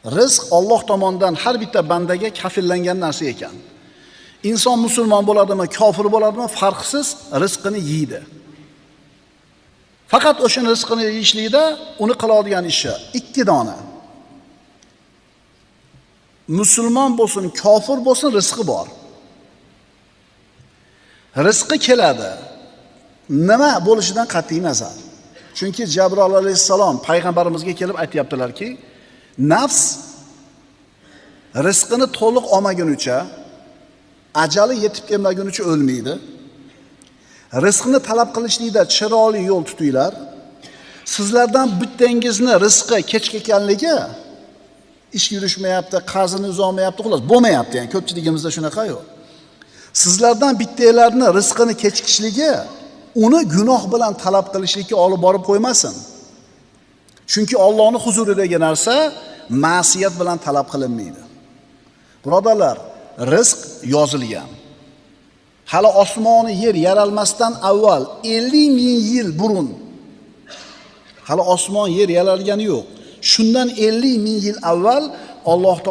Rizq Alloh tomonidan har bitta bandaga kafillangan narsa ekan. Inson musulmon bo'ladimi, kofir bo'ladimi, farqsiz rizqini yeydi. Faqat o'sha rizqini yeyishlikda uni qiladigan ishi ikki dona. Musulmon bo'lsin, kofir bo'lsin, rizqi bor. Rizqi keladi. Nima bo'lishidan qat'iy nazar. Chunki Jabroil alayhissalom payg'ambarimizga kelib aytayaptilar-ki, nafs rizqini to'liq olmagunicha, ajali yetib kelmagunicha o'lmaydi. Rizqni talab qilishlikda chiroyli yo'l tutinglar. Sizlardan bittangizni rizqi kech kelganligi, ish yurishmayapti, qarzini uzolmayapti, xolos bo'lmayapti, ya'ni ko'pchiligimizda shunaqa yo'q. Sizlardan bittalarni rizqini kechikishligi uni gunoh bilan talab qilishlikka olib borib qo'ymasin. Chunki Allohning huzuridagi narsa ma'siyat bilan talab qilinmaydi. Birodarlar, rizq yozilgan. Hali osmoni yer yaralmasdan avval 50 ming yil burun, hali osmon yer yaralgani yo'q. Shundan 50 ming yil avval Alloh